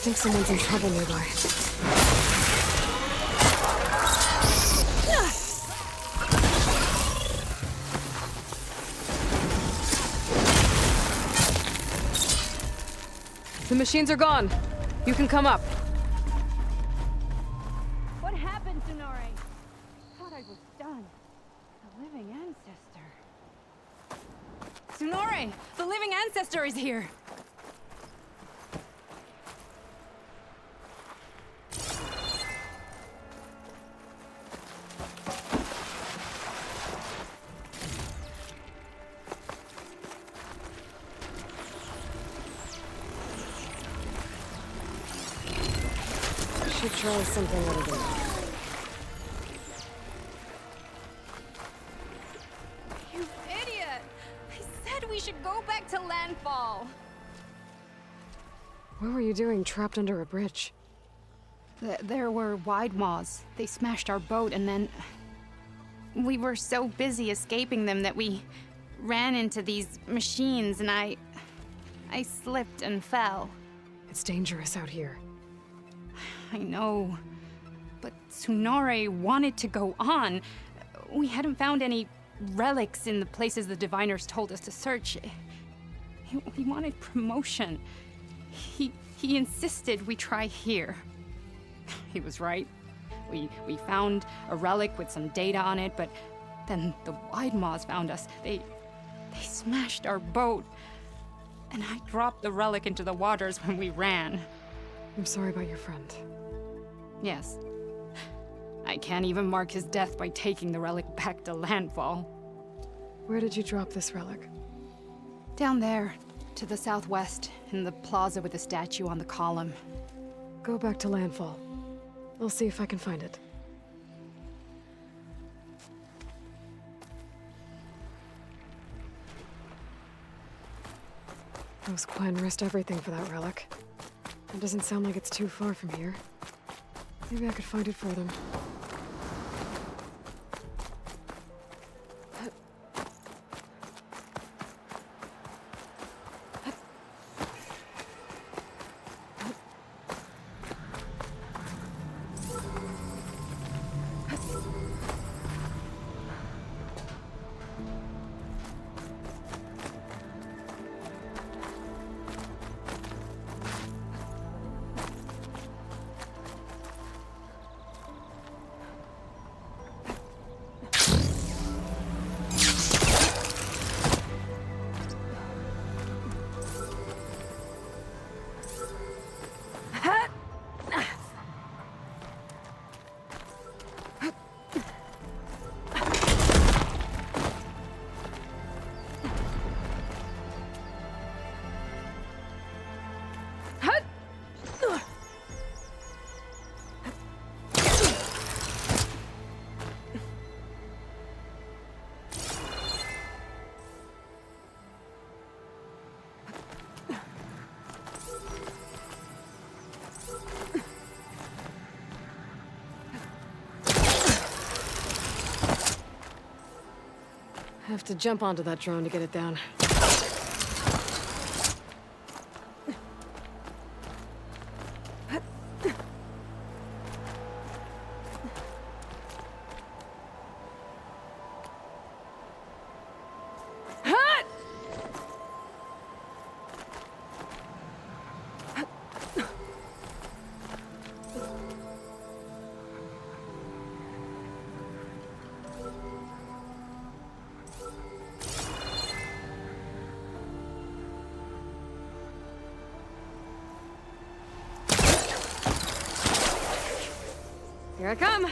think someone's in trouble nearby. The machines are gone. You can come up. What happened, Tsunori? Thought I was done. The living ancestor. Tsunori! The living ancestor is here! Should try something other than that. You idiot! I said we should go back to landfall! What were you doing trapped under a bridge? There were wide maws. They smashed our boat and then... We were so busy escaping them that we ran into these machines and I slipped and fell. It's dangerous out here. I know, but Tsunori wanted to go on. We hadn't found any relics in the places the diviners told us to search. He wanted promotion. He insisted we try here. He was right. We found a relic with some data on it, but then the Wide Maws found us. They smashed our boat, and I dropped the relic into the waters when we ran. I'm sorry about your friend. Yes. I can't even mark his death by taking the relic back to landfall. Where did you drop this relic? Down there, to the southwest, in the plaza with the statue on the column. Go back to landfall. I'll see if I can find it. Those Quen risked everything for that relic. It doesn't sound like it's too far from here. Maybe I could find it for them. Have to jump onto that drone to get it down. Here I come!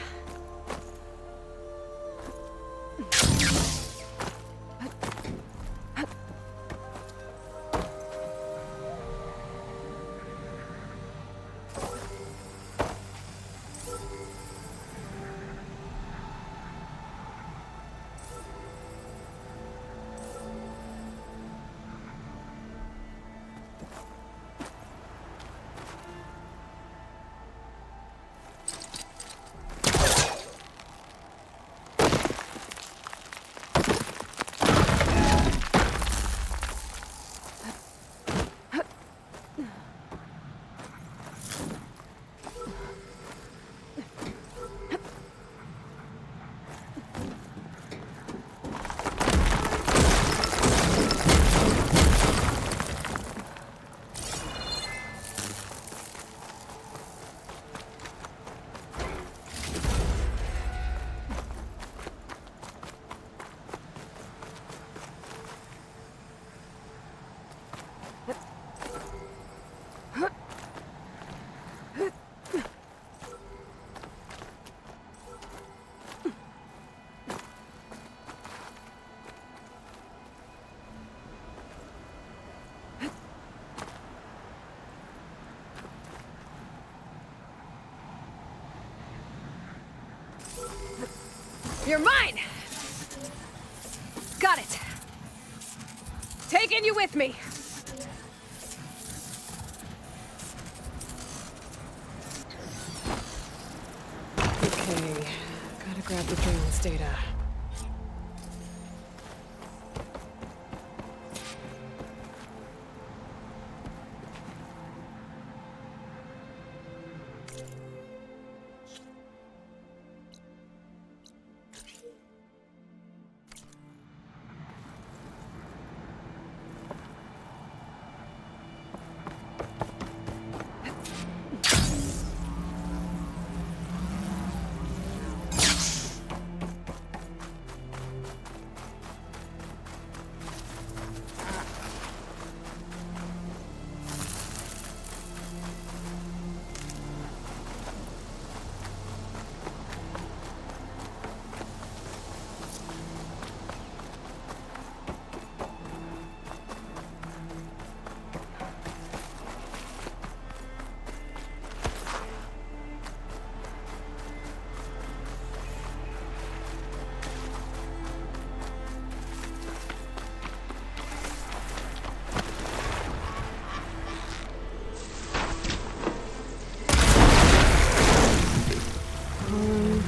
You're mine! Got it. Taking you with me. Okay, gotta grab the drone's data.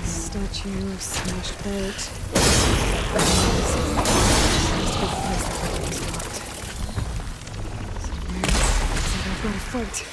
Statue, smashed boat. Seems to be the place that was locked. Somewhere, looks like I've got a fight.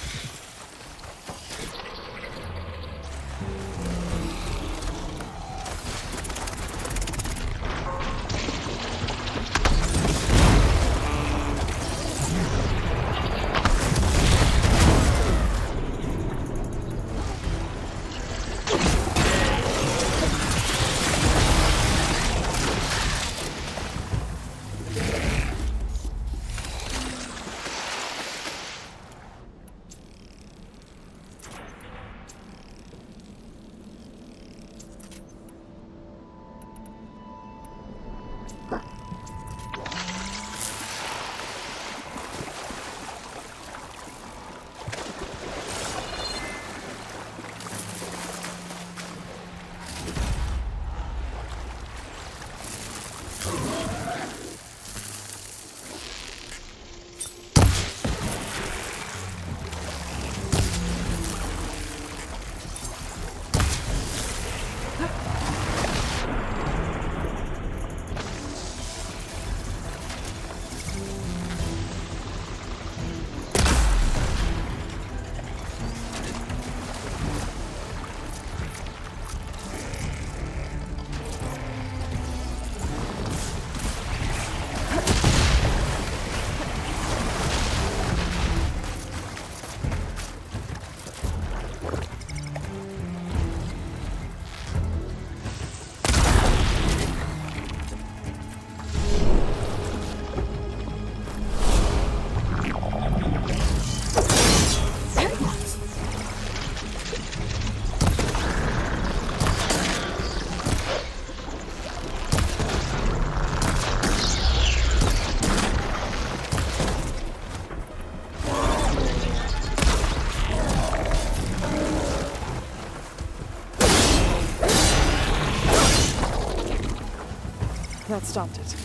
That stopped it.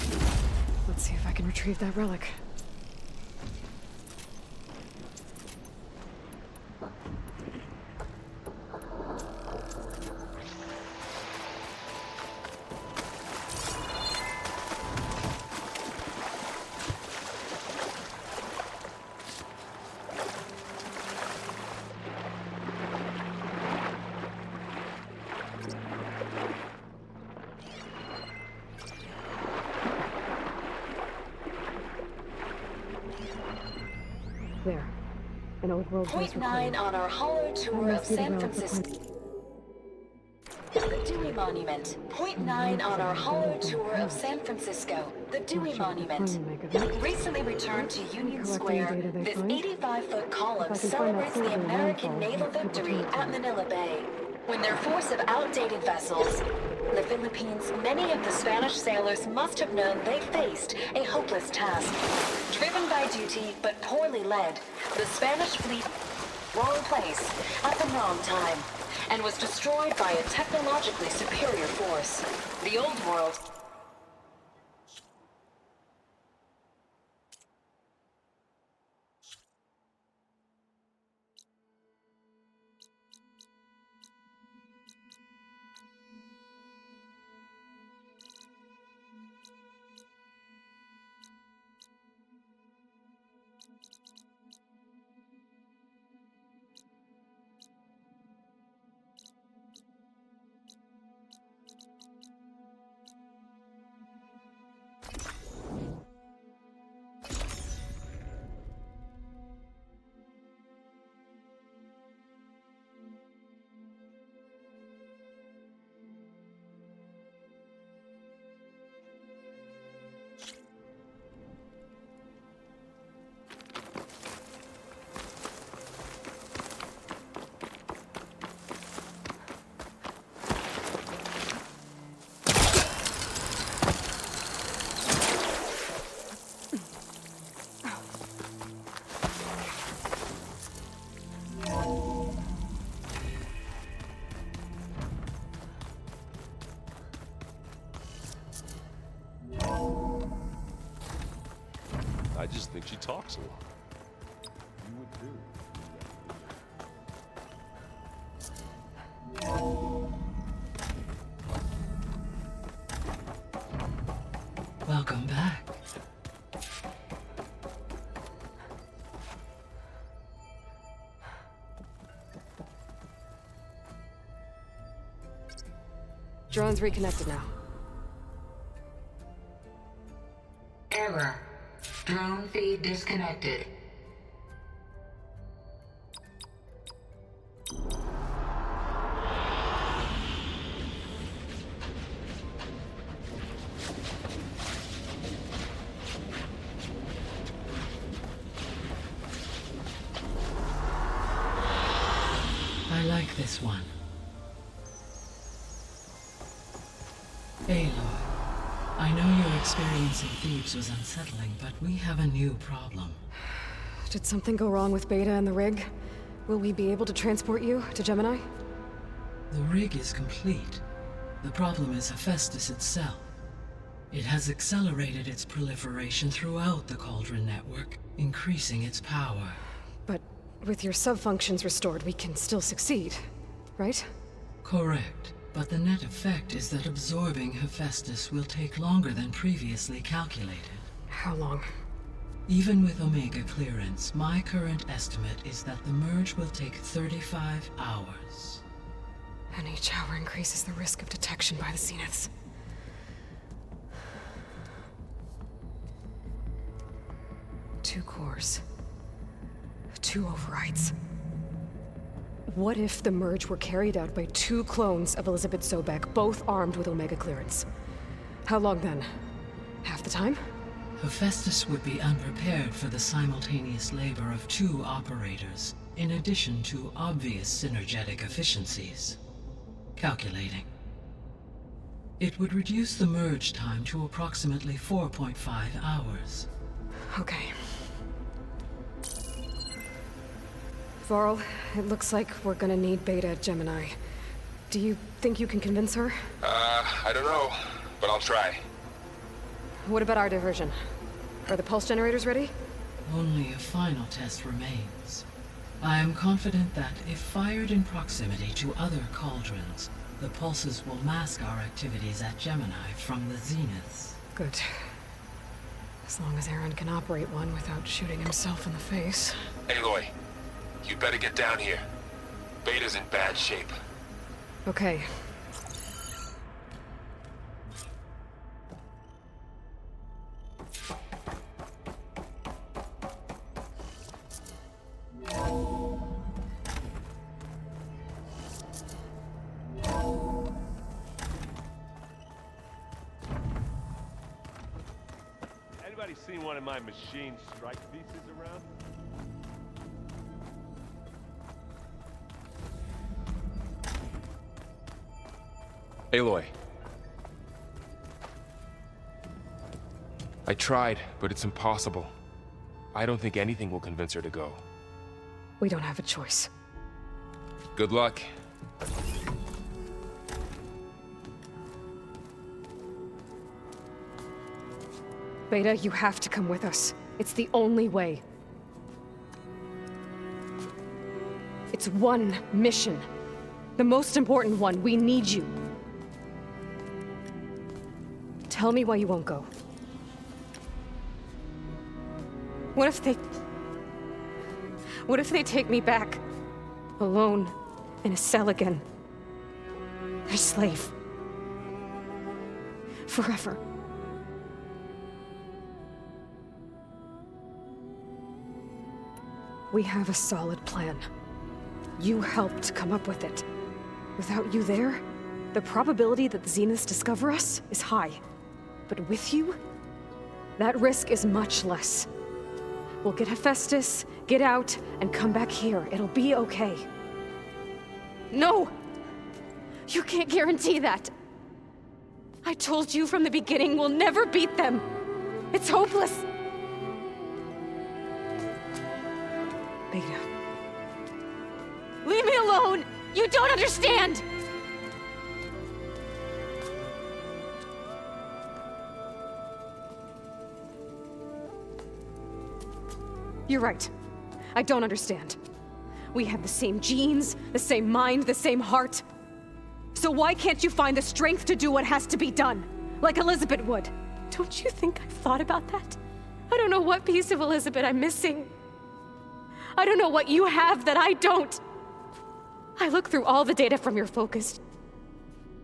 Let's see if I can retrieve that relic. There. An old world Point 9 on our hollow tour of San Francisco. The Dewey Monument. Point 9 on our hollow tour of San Francisco. The Dewey Monument. Recently returned to Union Square, this 85-foot column celebrates the American naval victory at Manila Bay. When their force of outdated vessels, the Philippines, many of the Spanish sailors must have known they faced a hopeless task. Driven by duty, but poorly led, the Spanish fleet wrong place at the wrong time. and was destroyed by a technologically superior force. The old world... I just think she talks a lot. You would too. Welcome back. Drone's reconnected now. Error. Drone feed disconnected. I like this one. Aloy, I know your experience in Thebes was unsettling, but we have a new problem. Did something go wrong with Beta and the rig? Will we be able to transport you to Gemini? The rig is complete. The problem is Hephaestus itself. It has accelerated its proliferation throughout the Cauldron network, increasing its power. But with your sub-functions restored, we can still succeed, right? Correct. But the net effect is that absorbing Hephaestus will take longer than previously calculated. How long? Even with Omega clearance, my current estimate is that the merge will take 35 hours. And each hour increases the risk of detection by the Zeniths. Two cores. Two overrides. What if the merge were carried out by two clones of Elizabeth Sobek, both armed with Omega clearance? How long then? Half the time? Hephaestus would be unprepared for the simultaneous labor of two operators, in addition to obvious synergetic efficiencies. Calculating. It would reduce the merge time to approximately 4.5 hours. Okay. Varl, it looks like we're gonna need Beta at Gemini. Do you think you can convince her? I don't know, but I'll try. What about our diversion? Are the pulse generators ready? Only a final test remains. I am confident that if fired in proximity to other cauldrons, the pulses will mask our activities at Gemini from the Zeniths. Good. As long as Aaron can operate one without shooting himself in the face. Aloy, you better get down here. Beta's in bad shape. Okay. Anybody seen one of my machine strike pieces around? Aloy. I tried, but it's impossible. I don't think anything will convince her to go. We don't have a choice. Good luck. Beta, you have to come with us. It's the only way. It's one mission. The most important one. We need you. Tell me why you won't go. What if they take me back? Alone, in a cell again. Their slave. Forever. We have a solid plan. You helped come up with it. Without you there, the probability that the Zeniths discover us is high. But with you, that risk is much less. We'll get Hephaestus, get out, and come back here. It'll be okay. No! You can't guarantee that. I told you from the beginning we'll never beat them. It's hopeless. Beta. Leave me alone! You don't understand! You're right. I don't understand. We have the same genes, the same mind, the same heart. So why can't you find the strength to do what has to be done? Like Elizabeth would. Don't you think I've thought about that? I don't know what piece of Elizabeth I'm missing. I don't know what you have that I don't. I look through all the data from your focus.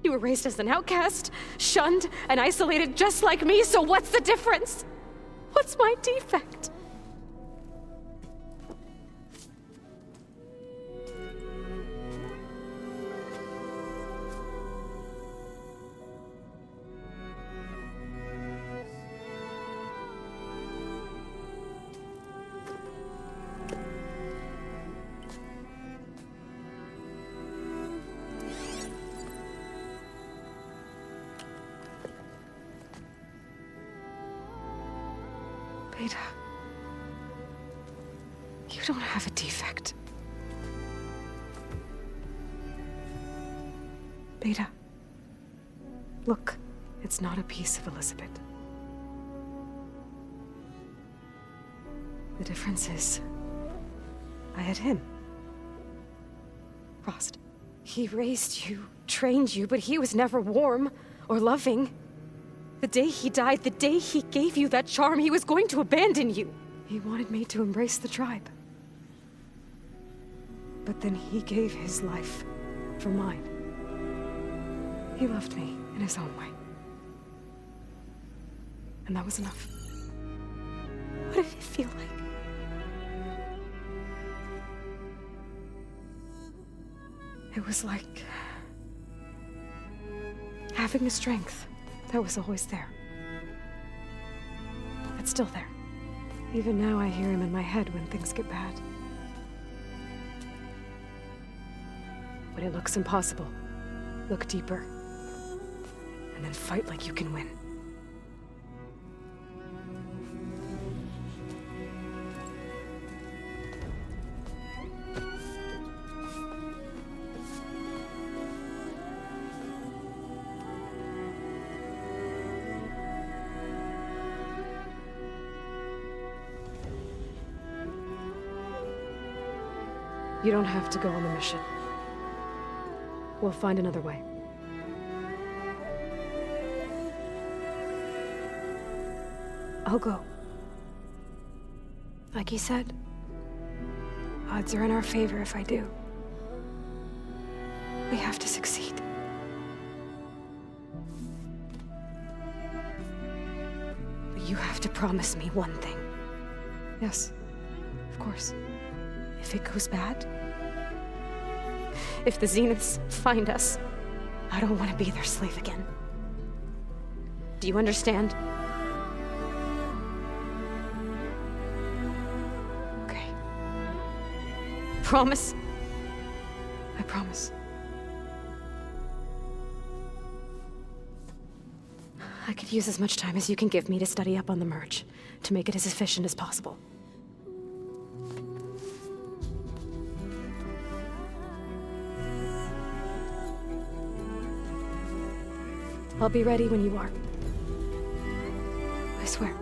You were raised as an outcast, shunned, and isolated just like me, so what's the difference? What's my defect? Beta, you don't have a defect. Beta, look, it's not a piece of Elizabeth. The difference is, I had him. Frost. He raised you, trained you, but he was never warm or loving. The day he died, the day he gave you that charm, he was going to abandon you. He wanted me to embrace the tribe. But then he gave his life for mine. He loved me in his own way. And that was enough. What did it feel like? It was like having a strength that was always there. It's still there. Even now I hear him in my head when things get bad. When it looks impossible, look deeper. And then fight like you can win. You don't have to go on the mission. We'll find another way. I'll go. Like you said, odds are in our favor if I do. We have to succeed. But you have to promise me one thing. Yes, of course. If it goes bad, if the Zeniths find us, I don't want to be their slave again. Do you understand? Okay. Promise? I promise. I could use as much time as you can give me to study up on the merge, to make it as efficient as possible. I'll be ready when you are. I swear.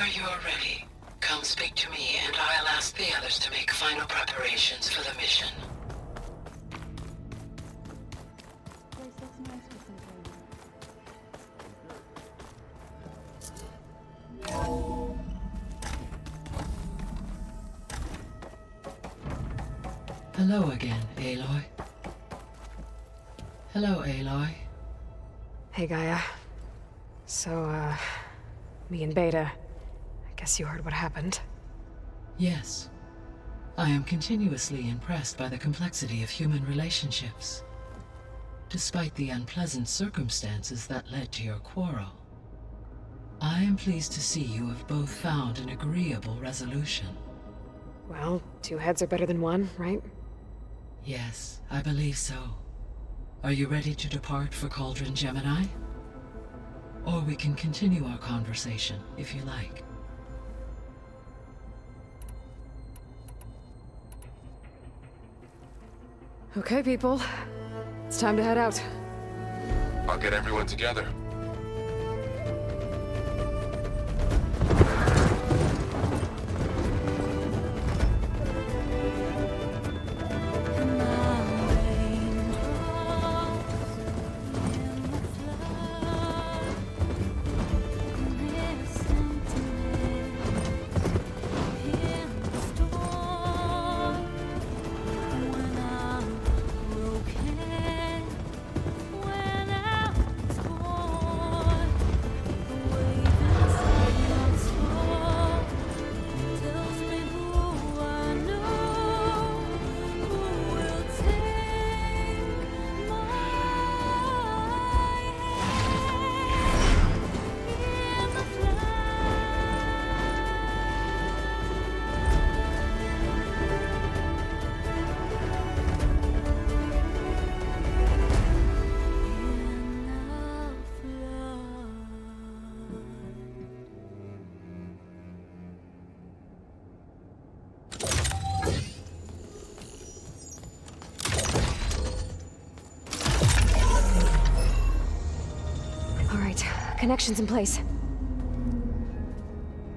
Whenever you're ready, come speak to me and I'll ask the others to make final preparations for the mission. Hello again, Aloy. Hello, Aloy. Hey, Gaia. So, me and Beta, I guess you heard what happened. Yes. I am continuously impressed by the complexity of human relationships. Despite the unpleasant circumstances that led to your quarrel, I am pleased to see you have both found an agreeable resolution. Well, two heads are better than one, right? Yes, I believe so. Are you ready to depart for Cauldron Gemini? Or we can continue our conversation, if you like. Okay, people. It's time to head out. I'll get everyone together. Connections in place.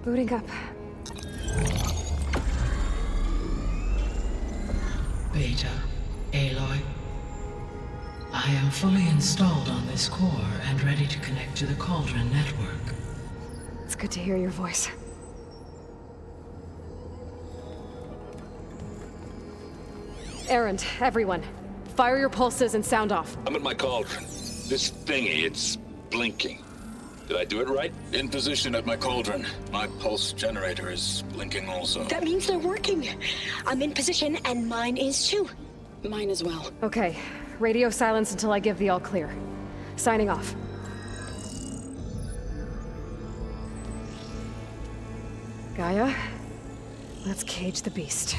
Booting up. Beta, Aloy. I am fully installed on this core and ready to connect to the Cauldron network. It's good to hear your voice. Errand, everyone. Fire your pulses and sound off. I'm at my cauldron. This thingy, it's blinking. Did I do it right? In position at my cauldron. My pulse generator is blinking also. That means they're working. I'm in position, and mine is too. Mine as well. Okay. Radio silence until I give the all clear. Signing off. Gaia, let's cage the beast.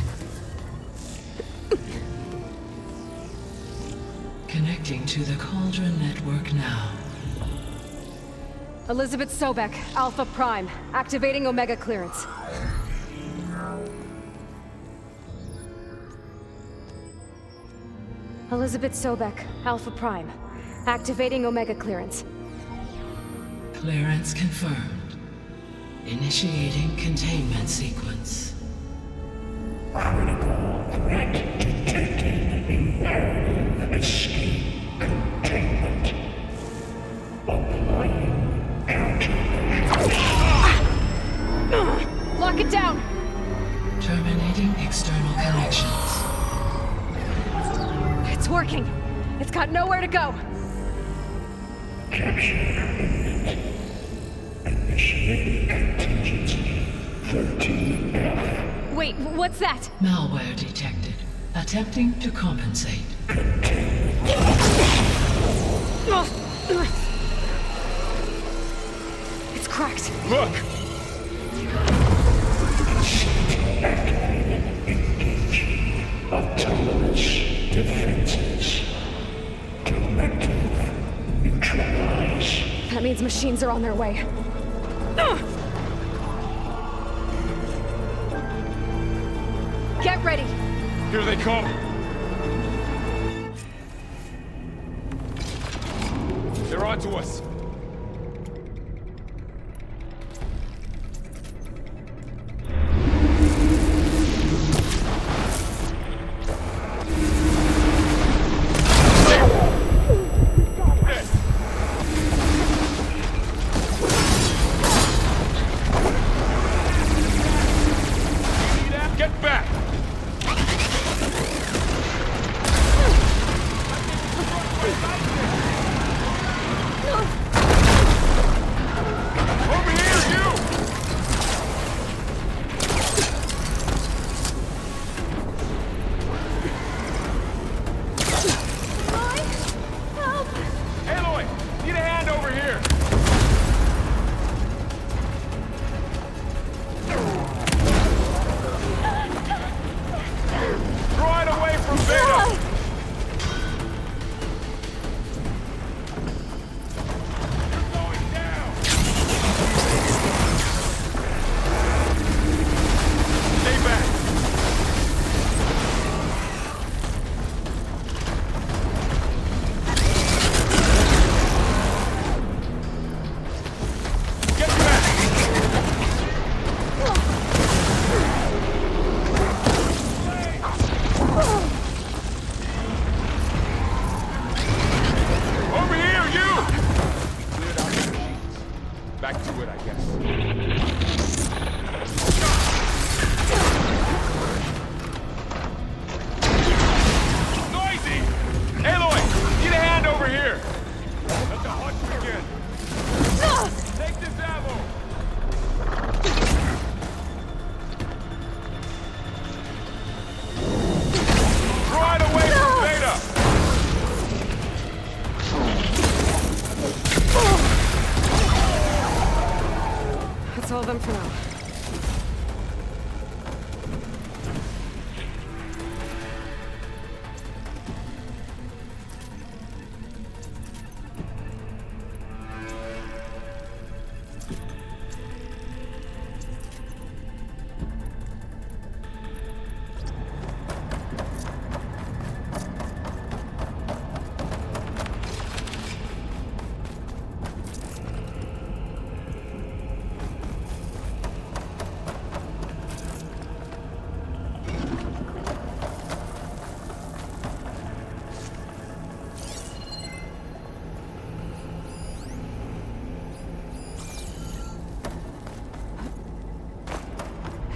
Connecting to the Cauldron network now. Elizabeth Sobek, Alpha Prime, activating Omega clearance. Elizabeth Sobek, Alpha Prime, activating Omega clearance. Clearance confirmed. Initiating containment sequence. Critical threat detected. Imperative escape containment. Applying Lock it down! Terminating external connections. It's working. It's got nowhere to go. Capture imminent. Initiating contingency 13F. Wait, what's that? Malware detected. Attempting to compensate. It's cracked. Look! Engaging autonomous defenses. Collective neutralize. That means machines are on their way. Get ready! Here they come! They're onto us! Noisy! Aloy! Need a hand over here! Let the hunt begin! Take this ammo! Right away from Beta! That's all of them for now.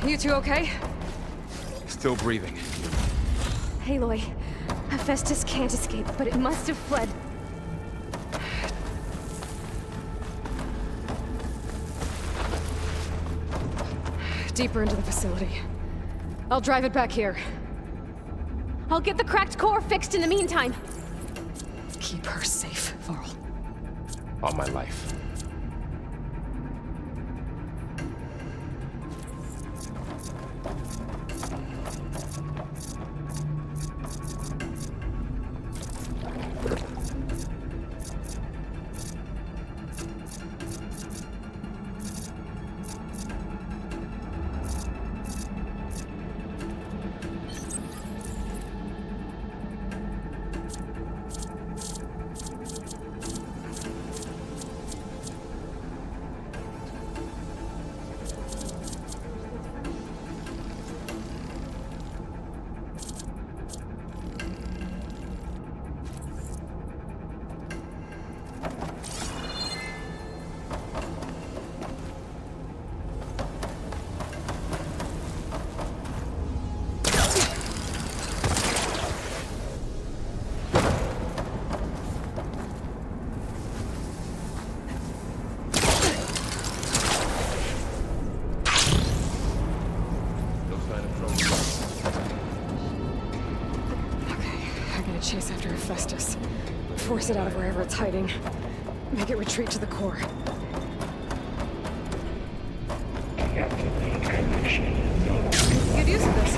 You two okay? Still breathing. Aloy, Hephaestus can't escape, but it must have fled. Deeper into the facility. I'll drive it back here. I'll get the cracked core fixed in the meantime. Keep her safe, Varl. On my life. Chase after Hephaestus. Force it out of wherever it's hiding. Make it retreat to the core. Good use of this.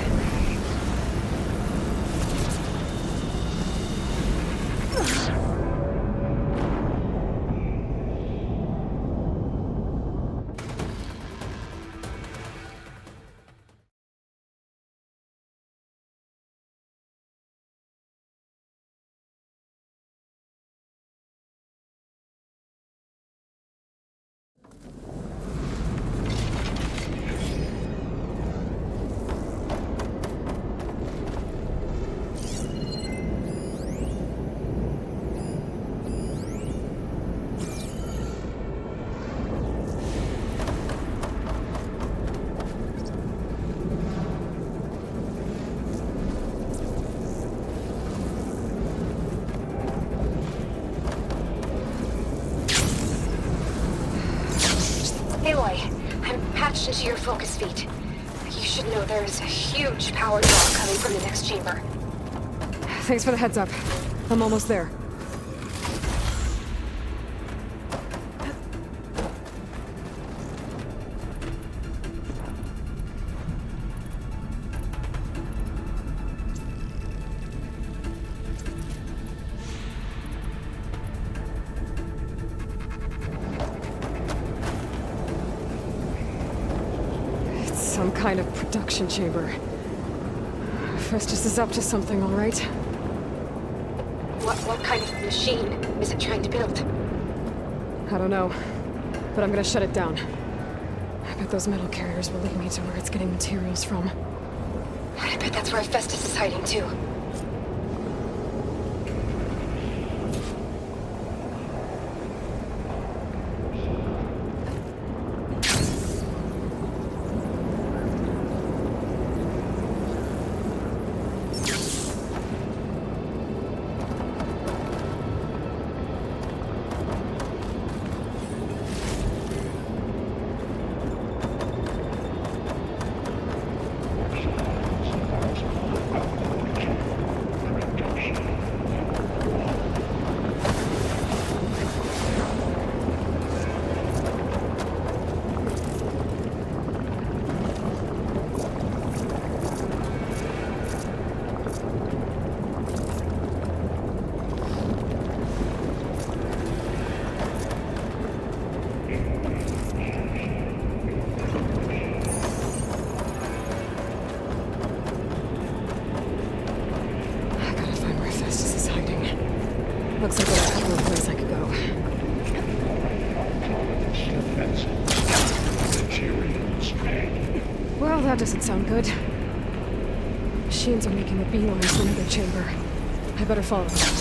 Into your focus feed. You should know there's a huge power draw coming from the next chamber. Thanks for the heads up. I'm almost there. Some kind of production chamber. Hephaestus is up to something, all right? What kind of machine is it trying to build? I don't know, but I'm gonna shut it down. I bet those metal carriers will lead me to where it's getting materials from. I bet that's where Hephaestus is hiding too. Looks like I have no place I could go. Well, that doesn't sound good. Machines are making a beeline for another chamber. I better follow them.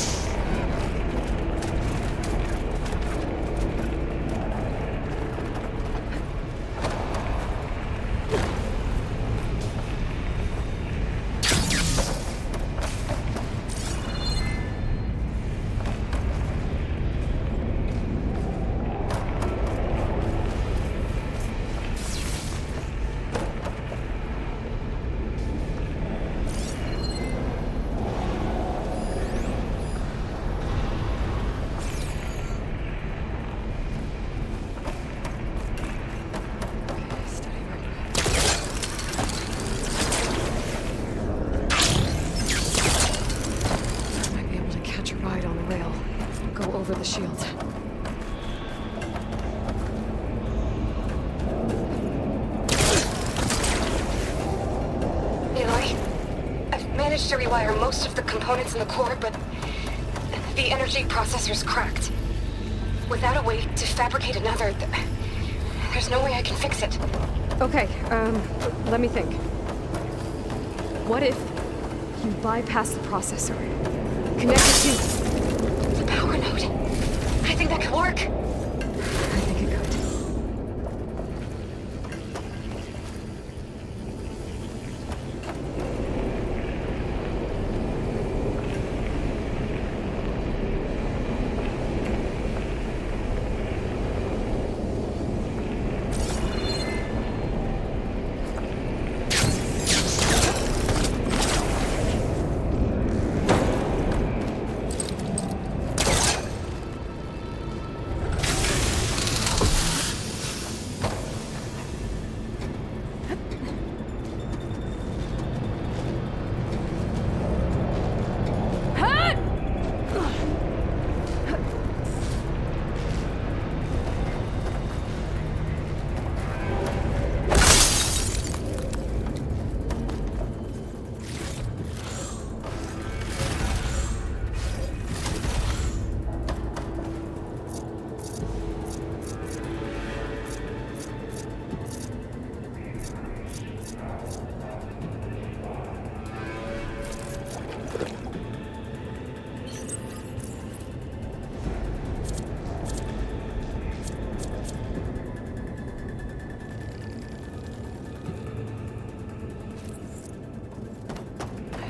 Over the shield. Aloy, I've managed to rewire most of the components in the core, but the energy processor's cracked. Without a way to fabricate another, there's no way I can fix it. Okay, let me think. What if you bypass the processor? Connect it to the power node. I think that could work. I think it could.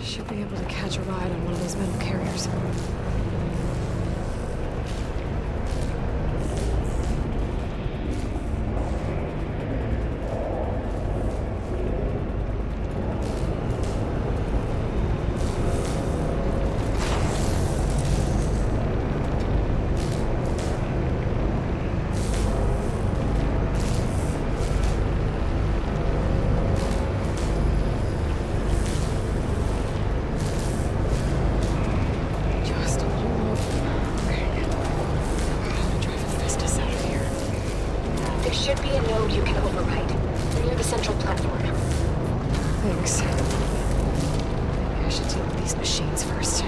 Should be able to catch a ride on one of those metal carriers. Should be a node you can override near the central platform. Thanks. Maybe I should deal with these machines first.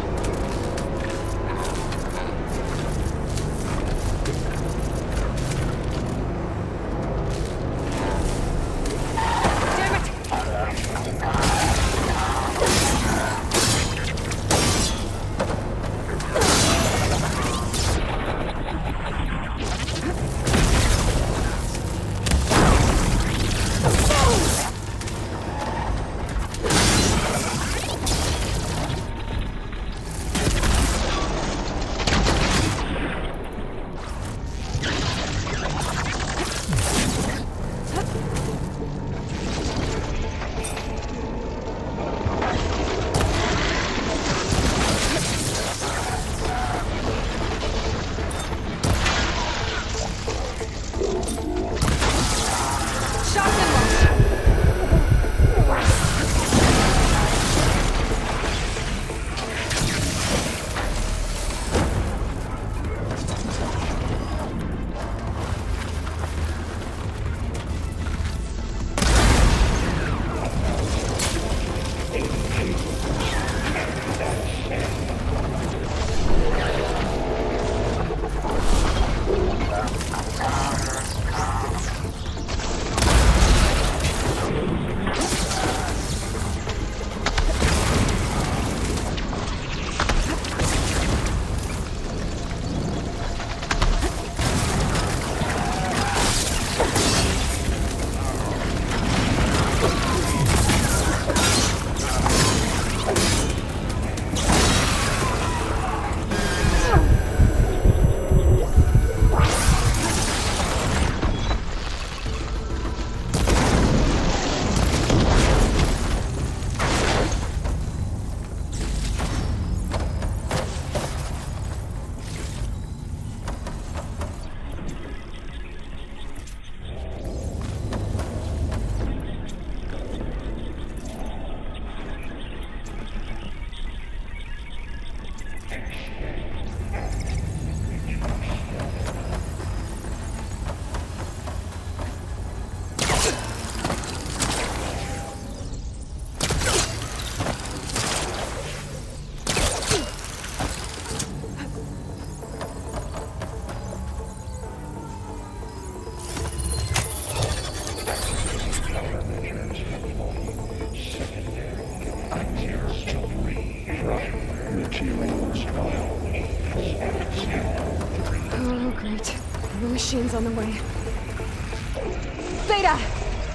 Ada!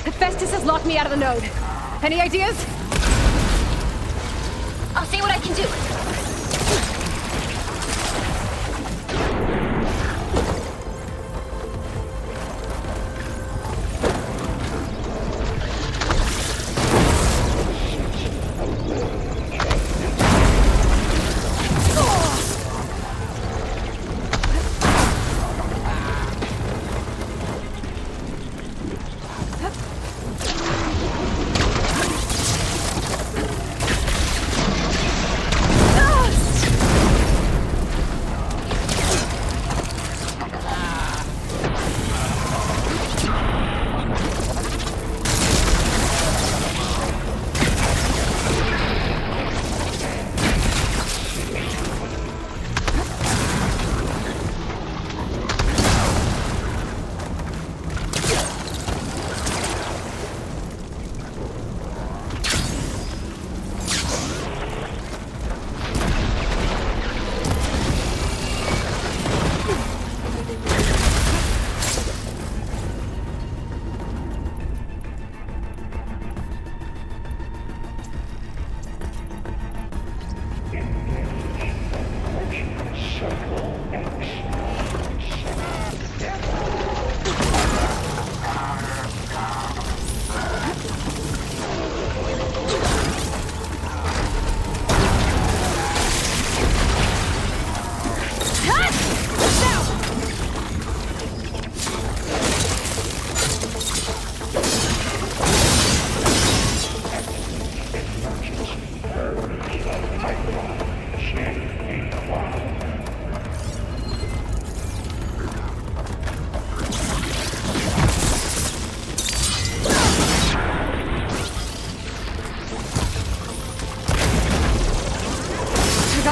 Hephaestus has locked me out of the node. Any ideas? I'll see what I can do.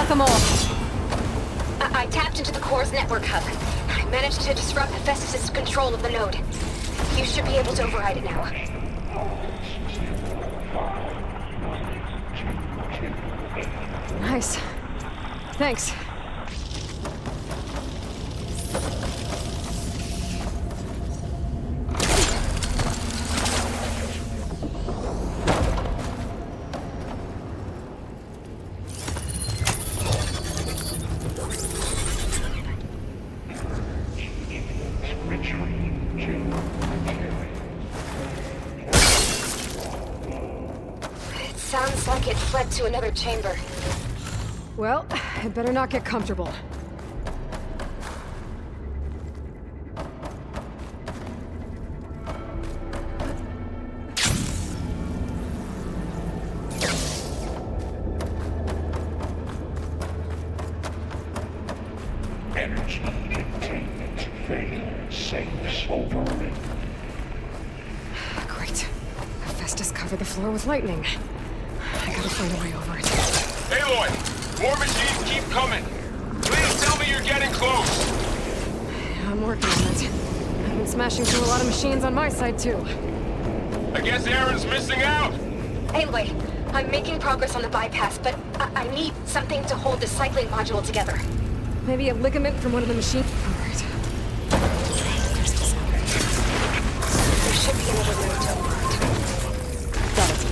Them all. I tapped into the core's network hub. I managed to disrupt Hephaestus' control of the node. You should be able to override it now. Nice. Thanks. Sounds like it fled to another chamber. Well, I'd better not get comfortable. Energy containment failure. Safes overridden. Great. Hephaestus covered the floor with lightning. I gotta find a way over it. Aloy! More machines keep coming! Please tell me you're getting close! I'm working on it. I've been smashing through a lot of machines on my side, too. I guess Aaron's missing out! Anyway, I'm making progress on the bypass, but I need something to hold the cycling module together. Maybe a ligament from one of the machines. All right. There should be another node to override. Got it.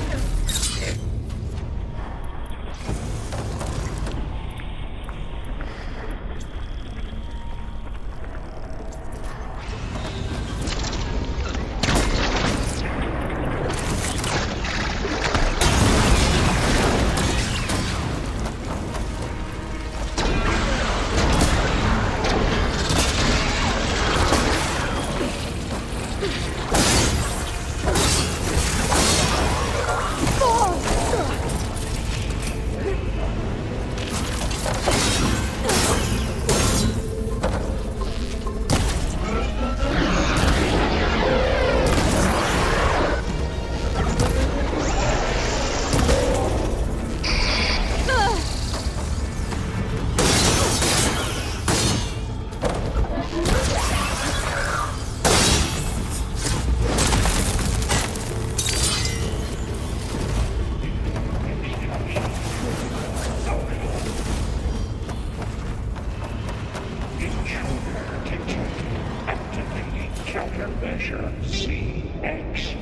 Countermeasure C. makes.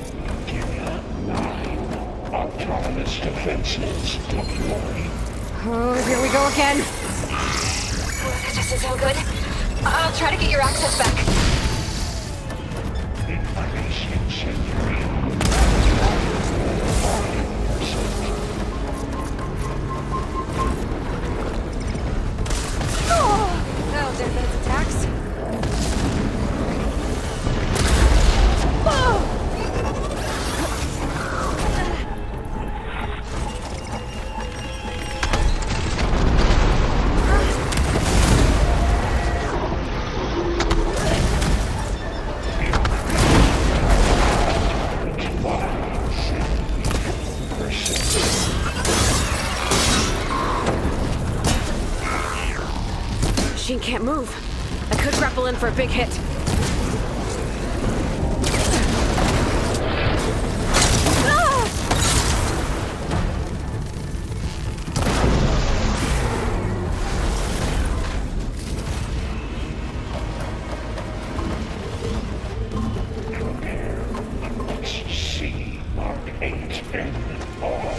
Tier 9. Autonomous defenses deployed. Oh, here we go again. This doesn't sound good. I'll try to get your access back. Increasing security. Oh, there those attacks. Machine can't move. I could grapple in for a big hit. C Mark 8 and all.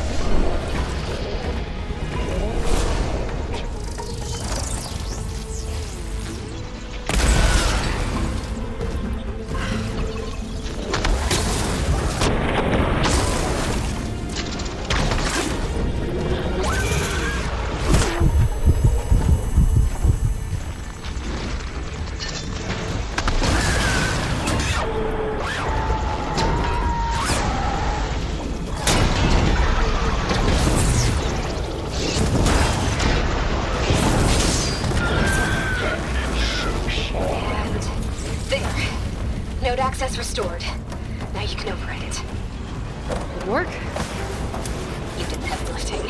Node access restored. Now you can override it. Good work. You did the heavy lifting.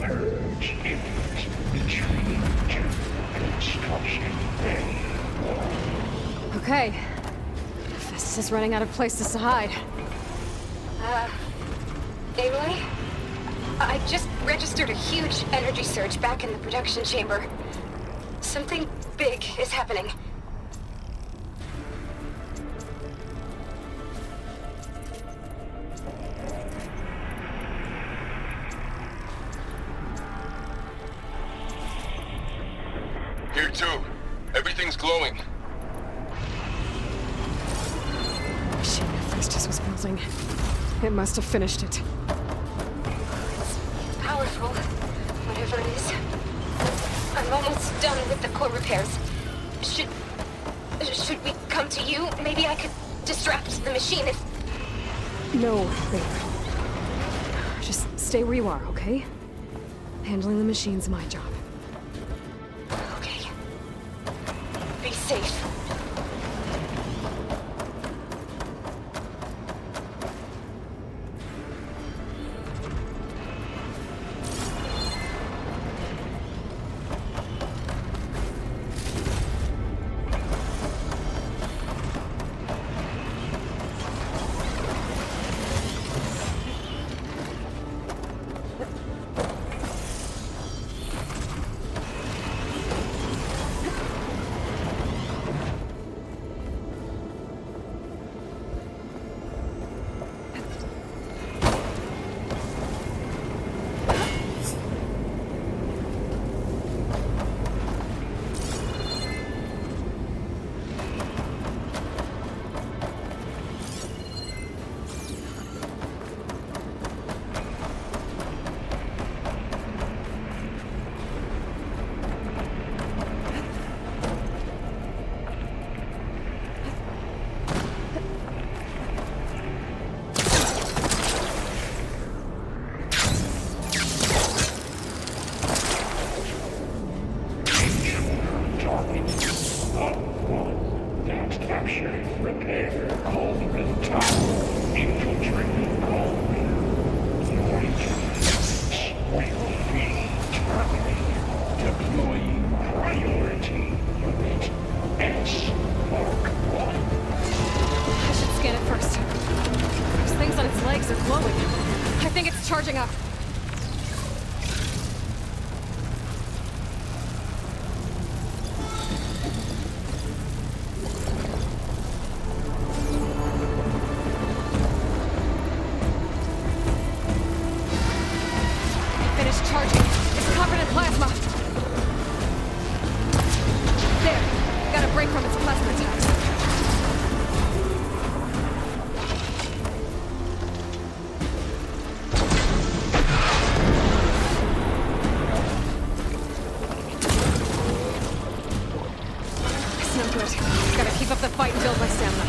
Purge image. Retreating to construction bay. Okay. Festus is running out of places to hide. Aloy? I just registered a huge energy surge back in the production chamber. Something big is happening. Here too. Everything's glowing. Machine that Festus was building. It must have finished it. It's powerful, whatever it is. I'm almost done with the core repairs. Should we come to you? Maybe I could distract the machine if... No, babe. Just stay where you are, okay? Handling the machine's my job. Okay. Be safe. plasma! There! Got a break from its plasma attack. It's no good. Gotta keep up the fight and build my stamina.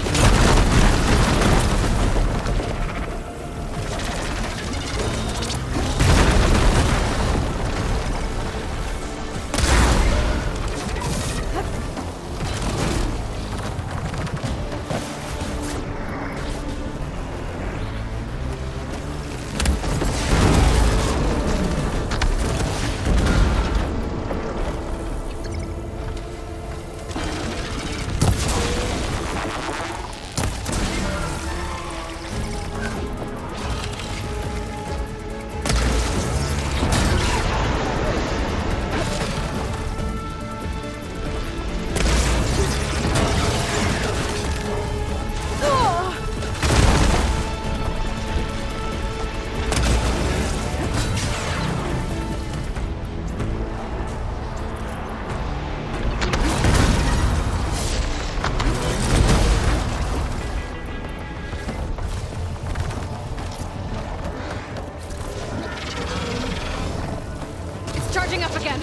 Charging up again.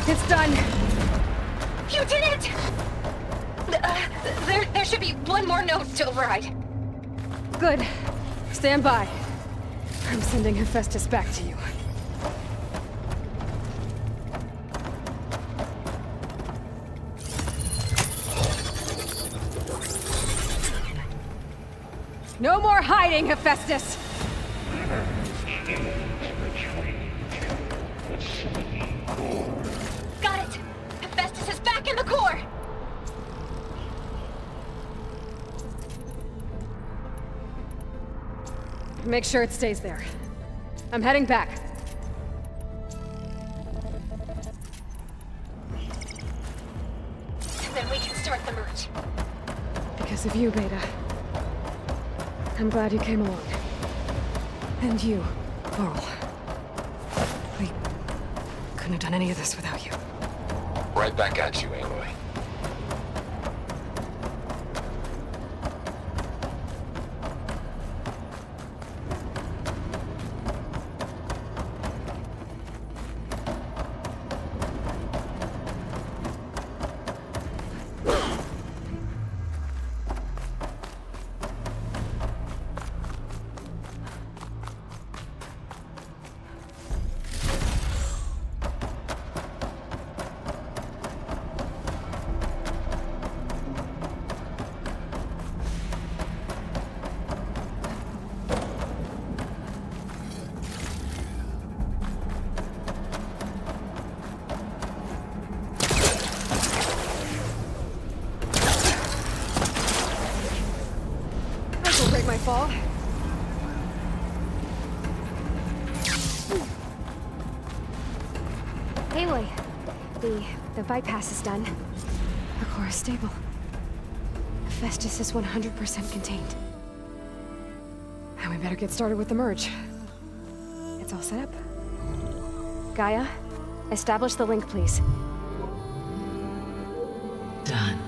It's done. You did it! There should be one more node to override. Good. Stand by. I'm sending Hephaestus back to you. No more hiding, Hephaestus! Got it! Hephaestus is back in the core! Make sure it stays there. I'm heading back. And then we can start the merge. Because of you, Beta. I'm glad you came along. And you, Laurel. We couldn't have done any of this without you. Right back at you, Aloy. My fall. Aloy, the bypass is done. The core is stable. Hephaestus is 100% contained. And we better get started with the merge. It's all set up. Gaia, establish the link, please. Done.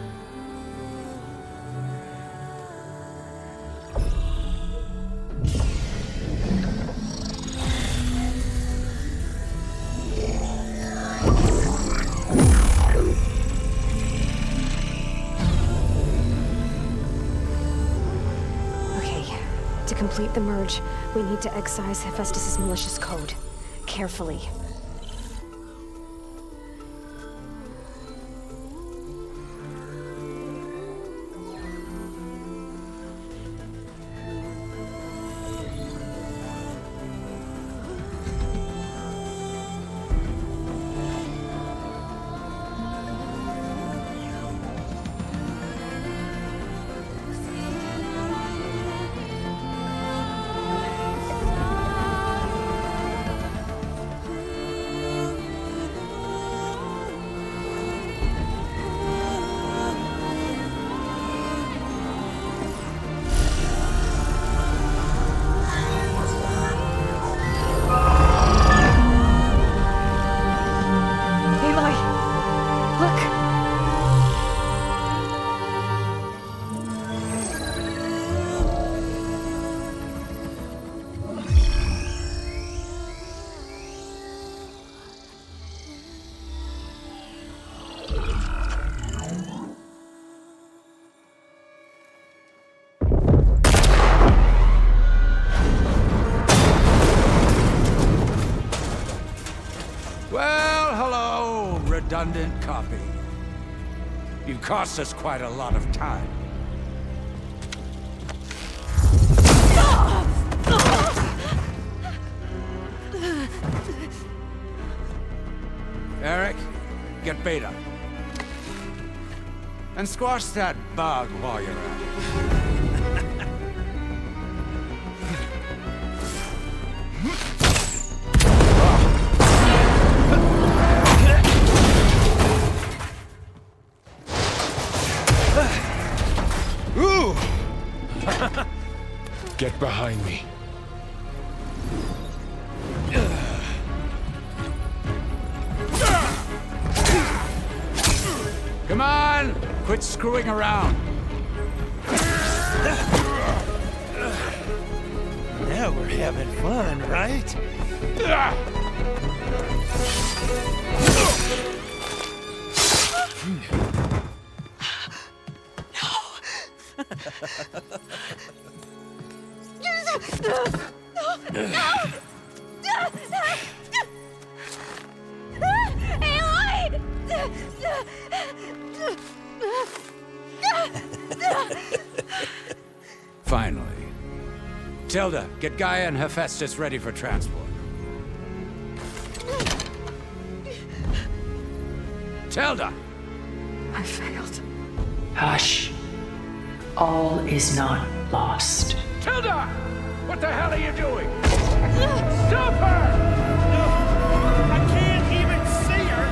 To complete the merge, we need to excise Hephaestus' malicious code. Carefully. Redundant copy. You cost us quite a lot of time. Eric, get Beta. And squash that bug while you're at it. Get behind me. Come on! Quit screwing around. Now we're having fun, right? Finally. Tilda, get Gaia and Hephaestus ready for transport. Tilda! I failed. Hush. All is not lost. Tilda! What the hell are you doing? Stop her! I can't even see her!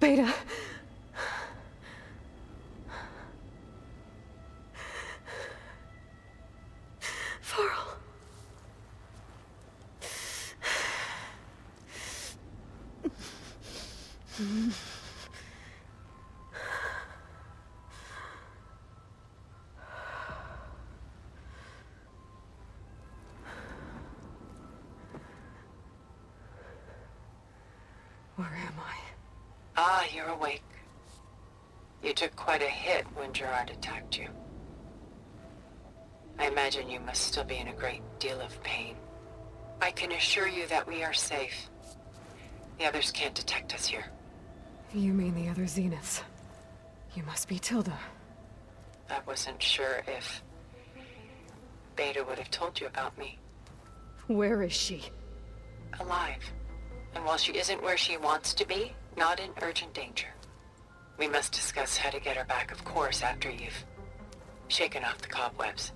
Beta. Farrell. Where am I? Ah, you're awake. You took quite a hit when Gerard attacked you. I imagine you must still be in a great deal of pain. I can assure you that we are safe. The others can't detect us here. You mean the other Zeniths? You must be Tilda. I wasn't sure if Beta would have told you about me. Where is she? Alive. And while she isn't where she wants to be, not in urgent danger. We must discuss how to get her back, of course, after you've shaken off the cobwebs.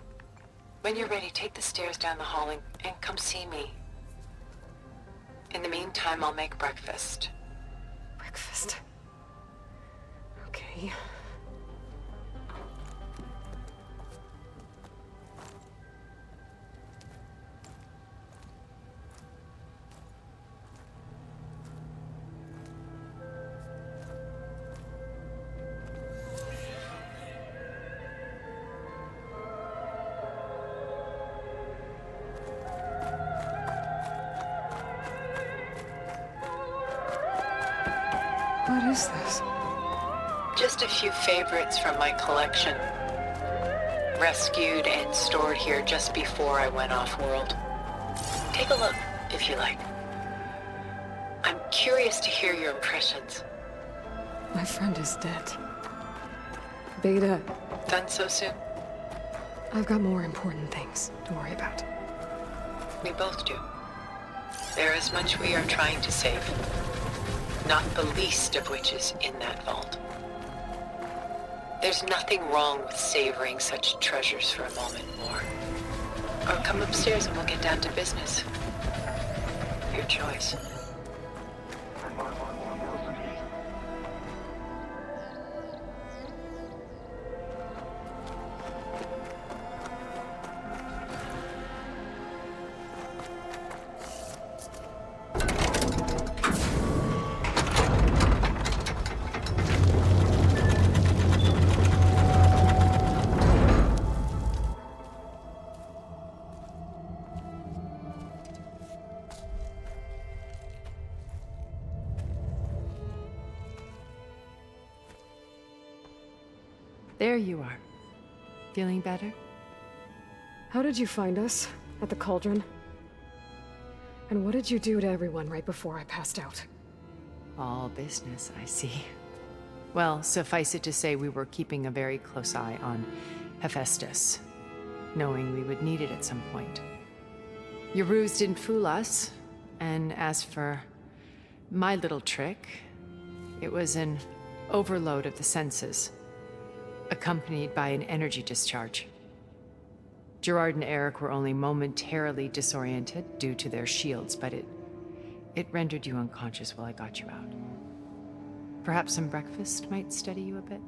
When you're ready, take the stairs down the hall and come see me. In the meantime, I'll make breakfast. Breakfast. Okay. What is this? Just a few favorites from my collection. Rescued and stored here just before I went off-world. Take a look, if you like. I'm curious to hear your impressions. My friend is dead. Beta, Done so soon? I've got more important things to worry about. We both do. There is much we are trying to save. Not the least of which is in that vault. There's nothing wrong with savoring such treasures for a moment more. Or come upstairs and we'll get down to business. Your choice. There you are. Feeling better? How did you find us? At the cauldron? And what did you do to everyone right before I passed out? All business, I see. Well, suffice it to say we were keeping a very close eye on Hephaestus, knowing we would need it at some point. Your ruse didn't fool us, and as for my little trick, it was an overload of the senses, accompanied by an energy discharge. Gerard and Eric were only momentarily disoriented due to their shields, but it rendered you unconscious while I got you out. Perhaps some breakfast might steady you a bit?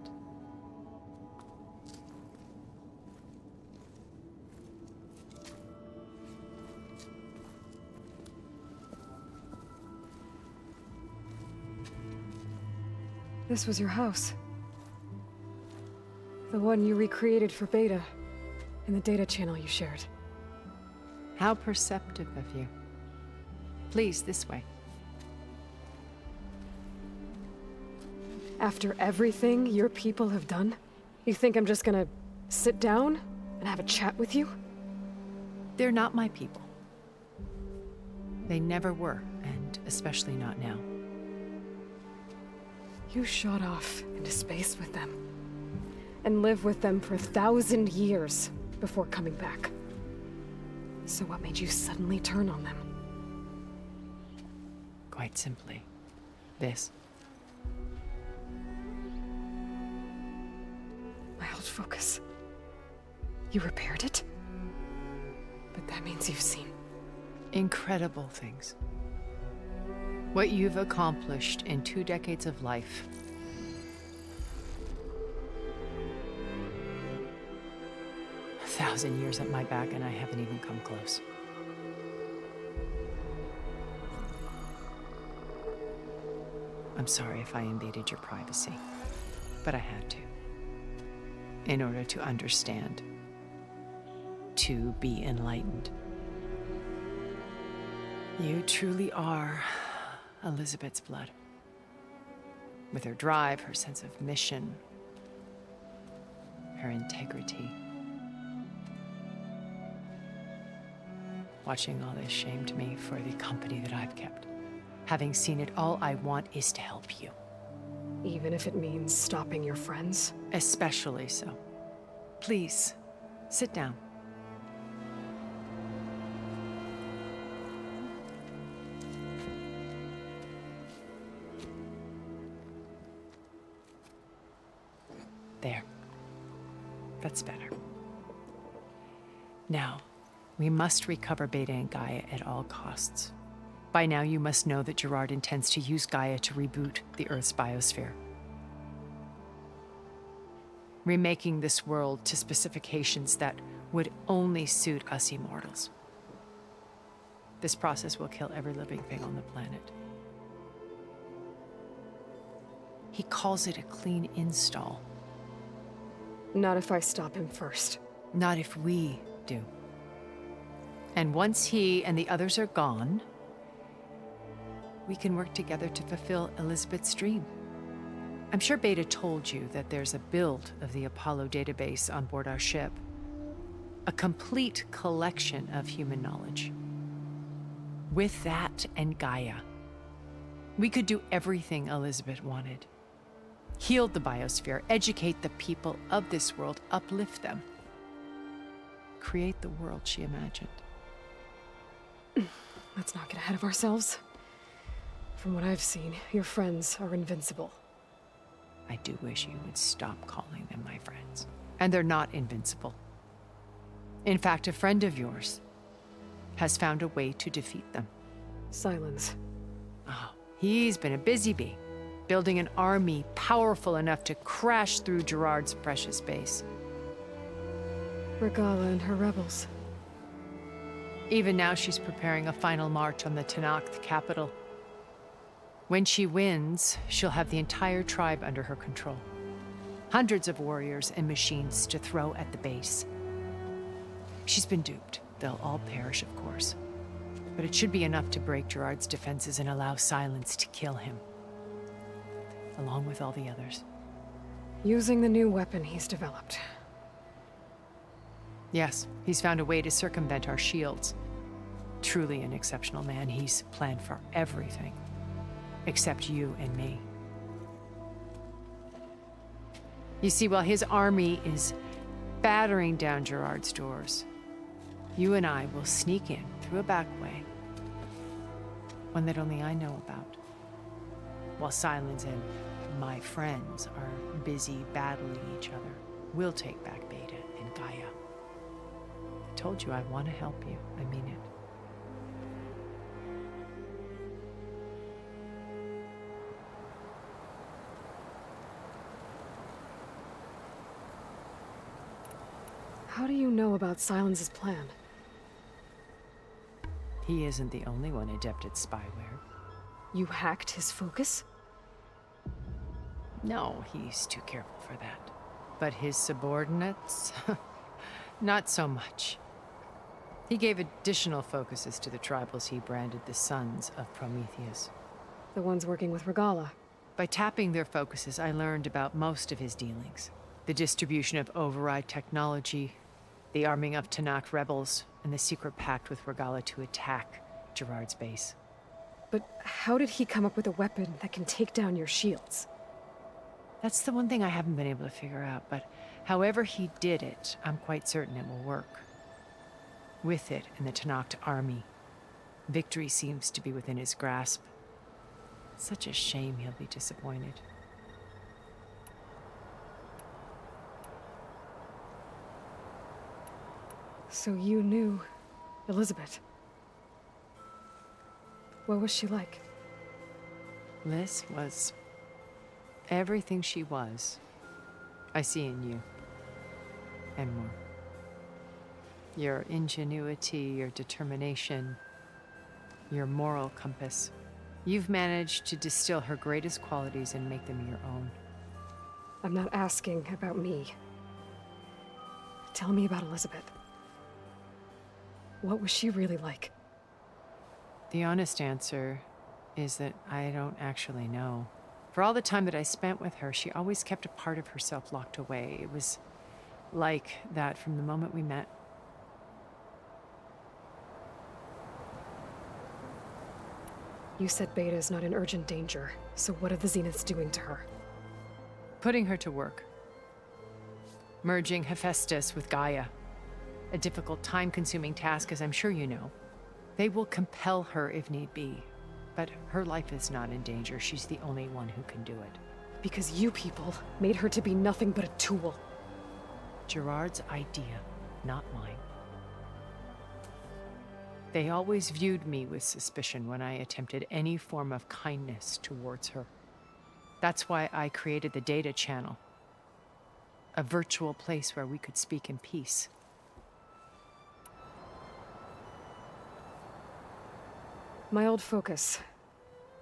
This was your house. The one you recreated for Beta, in the data channel you shared. How perceptive of you. Please, this way. After everything your people have done, you think I'm just gonna sit down and have a chat with you? They're not my people. They never were, and especially not now. You shot off into space with them, and lived with them for 1,000 years before coming back. So what made you suddenly turn on them? Quite simply, this. My old focus. You repaired it? But that means you've seen incredible things. What you've accomplished in 2 decades of life. A 1,000 years at my back, and I haven't even come close. I'm sorry if I invaded your privacy, but I had to. In order to understand. To be enlightened. You truly are Elizabeth's blood. With her drive, her sense of mission, her integrity. Watching all this shamed me for the company that I've kept. Having seen it, all I want is to help you. Even if it means stopping your friends? Especially so. Please, sit down. There. That's better. Now, we must recover Beta and Gaia at all costs. By now, you must know that Gerard intends to use Gaia to reboot the Earth's biosphere. Remaking this world to specifications that would only suit us immortals. This process will kill every living thing on the planet. He calls it a clean install. Not if I stop him first. Not if we do. And once he and the others are gone, we can work together to fulfill Elizabeth's dream. I'm sure Beta told you that there's a build of the Apollo database on board our ship. A complete collection of human knowledge. With that and Gaia, we could do everything Elizabeth wanted. Heal the biosphere, educate the people of this world, uplift them. Create the world she imagined. Let's not get ahead of ourselves. From what I've seen, your friends are invincible. I do wish you would stop calling them my friends. And they're not invincible. In fact, a friend of yours has found a way to defeat them. Silence. Oh, he's been a busy bee, building an army powerful enough to crash through Gerard's precious base. Regala and her rebels. Even now she's preparing a final march on the Tenakth capital. When she wins, she'll have the entire tribe under her control. Hundreds of warriors and machines to throw at the base. She's been duped. They'll all perish, of course. But it should be enough to break Gerard's defenses and allow Silence to kill him. Along with all the others. Using the new weapon he's developed. Yes, he's found a way to circumvent our shields. Truly an exceptional man. He's planned for everything. Except you and me. You see, while his army is battering down Gerard's doors, you and I will sneak in through a back way. One that only I know about. While Silence and my friends are busy battling each other, we'll take back Beta and Gaia. I told you I want to help you. I mean it. How do you know about Silence's plan? He isn't the only one adept at spyware. You hacked his focus? No, he's too careful for that. But his subordinates? Not so much. He gave additional focuses to the tribals he branded the Sons of Prometheus. The ones working with Regala. By tapping their focuses, I learned about most of his dealings. The distribution of override technology, the arming of Tenakth rebels, and the secret pact with Regala to attack Gerard's base. But how did he come up with a weapon that can take down your shields? That's the one thing I haven't been able to figure out, but however he did it, I'm quite certain it will work. With it and the Tenakth army, victory seems to be within his grasp. Such a shame he'll be disappointed. So you knew Elizabeth. What was she like? Liz was everything she was. I see in you. And more. Your ingenuity, your determination, your moral compass. You've managed to distill her greatest qualities and make them your own. I'm not asking about me. Tell me about Elizabeth. What was she really like? The honest answer is that I don't actually know. For all the time that I spent with her, she always kept a part of herself locked away. It was like that from the moment we met. You said Beta is not in urgent danger, so what are the Zeniths doing to her? Putting her to work. Merging Hephaestus with Gaia. A difficult, time-consuming task, as I'm sure you know. They will compel her if need be. But her life is not in danger. She's the only one who can do it. Because you people made her to be nothing but a tool. Gerard's idea, not mine. They always viewed me with suspicion when I attempted any form of kindness towards her. That's why I created the data channel. A virtual place where we could speak in peace. My old focus.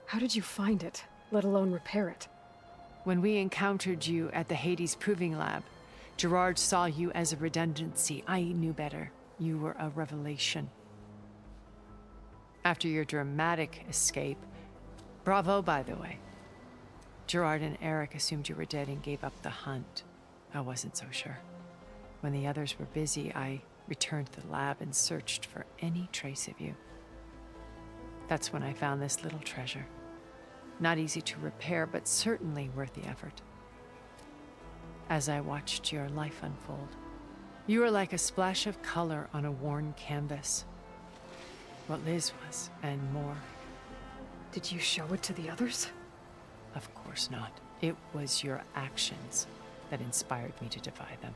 How did you find it, let alone repair it? When we encountered you at the Hades Proving Lab, Gerard saw you as a redundancy. I knew better. You were a revelation. After your dramatic escape, bravo, by the way. Gerard and Eric assumed you were dead and gave up the hunt. I wasn't so sure. When the others were busy, I returned to the lab and searched for any trace of you. That's when I found this little treasure. Not easy to repair, but certainly worth the effort. As I watched your life unfold, you were like a splash of color on a worn canvas. What Liz was, and more. Did you show it to the others? Of course not. It was your actions that inspired me to defy them.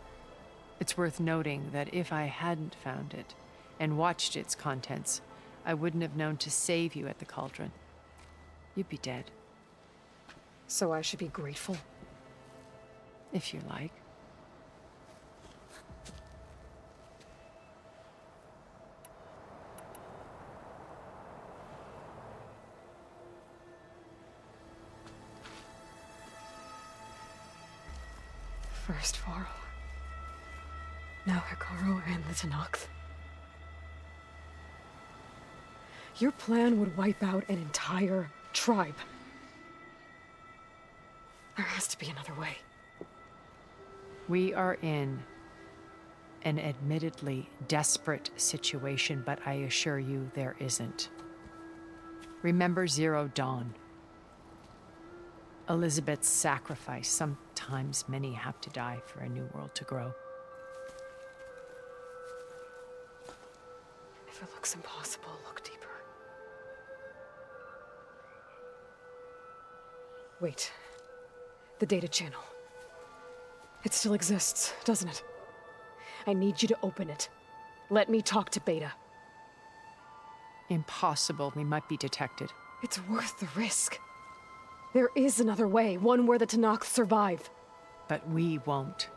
It's worth noting that if I hadn't found it and watched its contents, I wouldn't have known to save you at the cauldron. You'd be dead. So I should be grateful? If you like. First Varl. Now Hikaru and the Tenakth. Your plan would wipe out an entire tribe. There has to be another way. We are in an admittedly desperate situation, but I assure you there isn't. Remember Zero Dawn. Elizabeth's sacrifice. Sometimes many have to die for a new world to grow. If it looks impossible, look deeper. Wait. The data channel. It still exists, doesn't it? I need you to open it. Let me talk to Beta. Impossible. We might be detected. It's worth the risk. There is another way, one where the Tenakth survive. But we won't.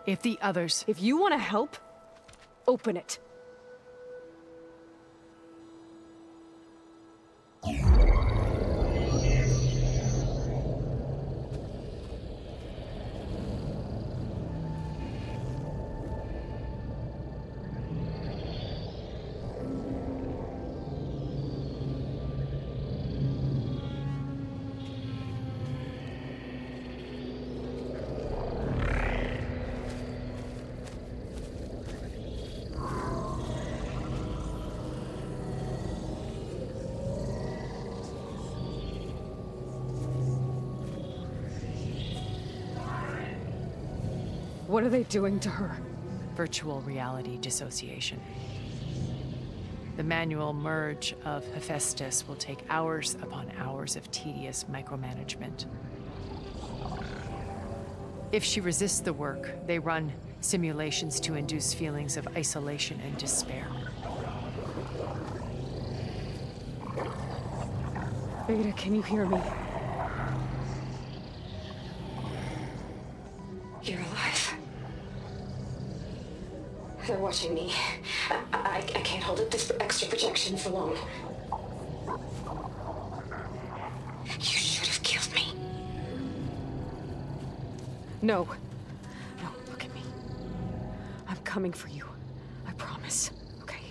If the others... If you want to help, open it. What are they doing to her? Virtual reality dissociation. The manual merge of Hephaestus will take hours upon hours of tedious micromanagement. If she resists the work, they run simulations to induce feelings of isolation and despair. Beta, can you hear me? You're alive. They're watching me. I can't hold up this extra projection for long. You should have killed me. No. No, look at me. I'm coming for you. I promise, okay?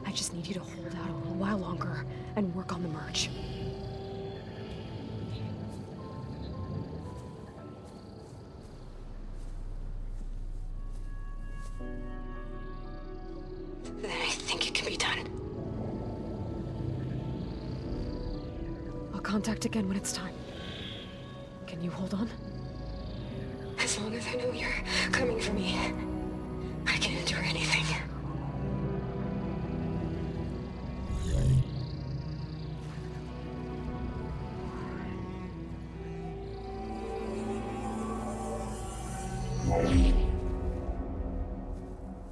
I just need you to hold out a little while longer and work on the merge. Then I think it can be done. I'll contact again when it's time. Can you hold on? As long as I know you're coming for me, I can endure anything.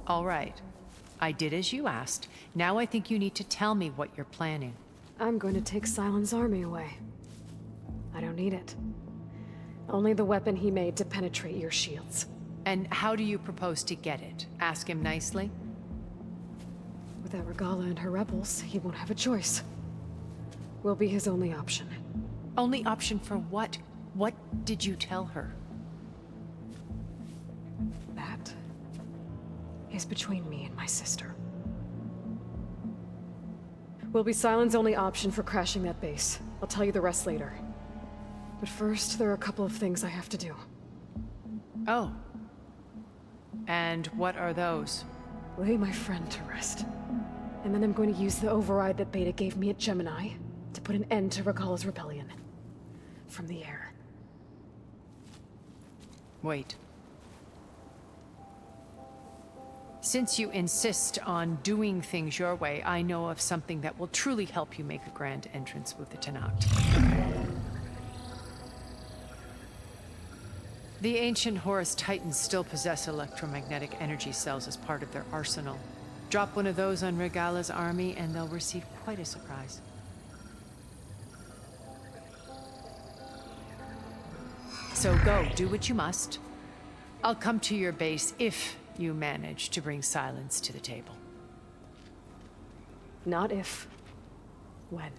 All right. I did as you asked. Now I think you need to tell me what you're planning. I'm going to take Sylens' army away. I don't need it. Only the weapon he made to penetrate your shields. And how do you propose to get it? Ask him nicely? Without Regala and her rebels, he won't have a choice. We'll be his only option. Only option for what? What did you tell her? That is between me and my sister. Will be Sylens' only option for crashing that base. I'll tell you the rest later. But first, there are a couple of things I have to do. Oh. And what are those? Lay my friend to rest. And then I'm going to use the override that Beta gave me at Gemini to put an end to Regala's rebellion. From the air. Wait. Since you insist on doing things your way, I know of something that will truly help you make a grand entrance with the Tenakth. The ancient Horus Titans still possess electromagnetic energy cells as part of their arsenal. Drop one of those on Regala's army and they'll receive quite a surprise. So go, do what you must. I'll come to your base if you manage to bring silence to the table. Not if. When.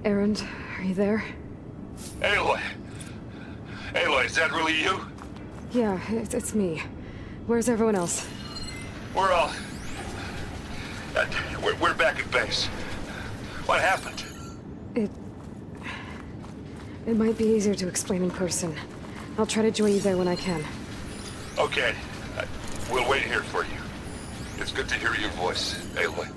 Erend, are you there? Aloy! Aloy, is that really you? Yeah, it's me. Where's everyone else? We're all... we're back at base. What happened? It might be easier to explain in person. I'll try to join you there when I can. Okay. We'll wait here for you. It's good to hear your voice, Aloy.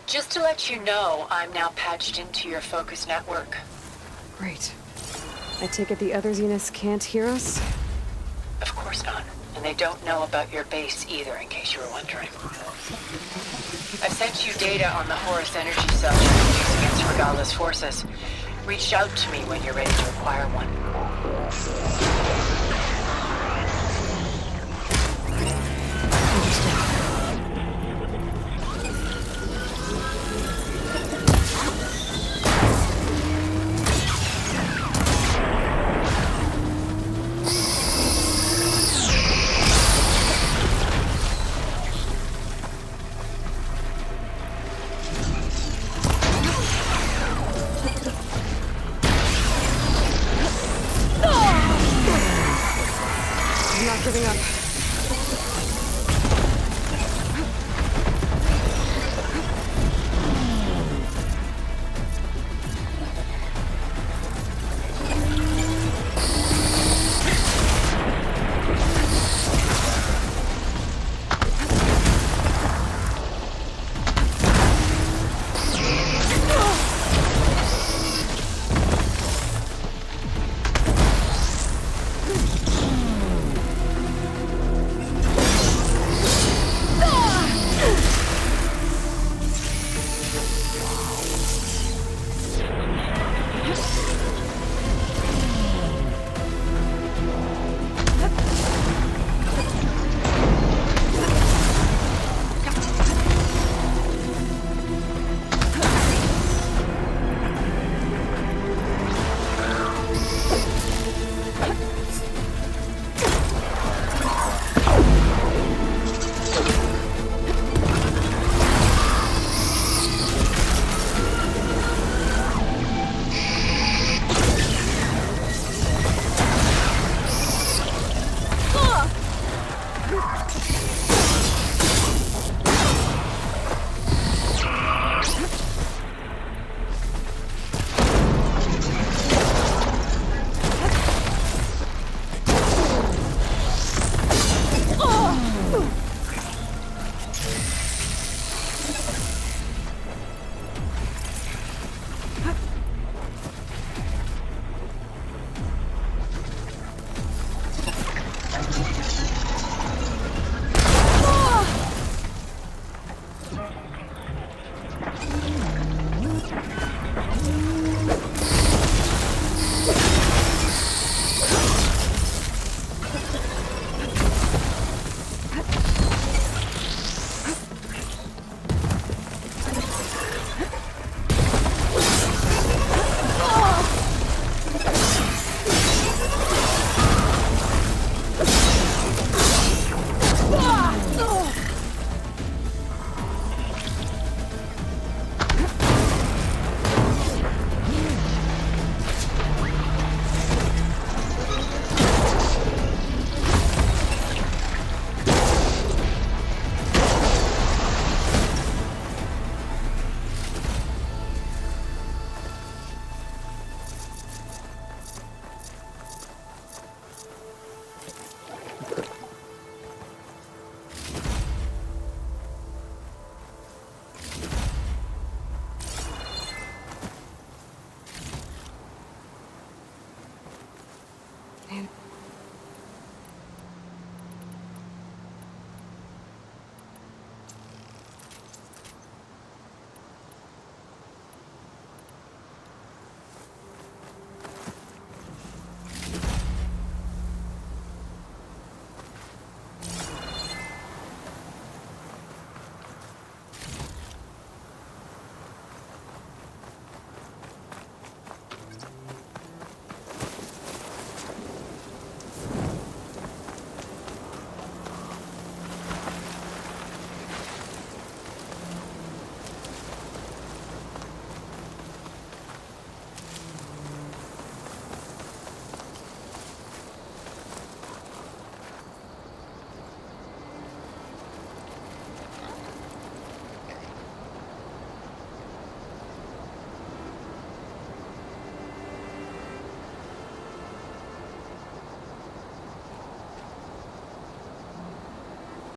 Just to let you know, I'm now patched into your focus network. Great. I take it the other Zeniths can't hear us? Of course not. And they don't know about your base either, in case you were wondering. I've sent you data on the Horus energy cell you can use against Regala's forces. Reach out to me when you're ready to acquire one. Giving up. And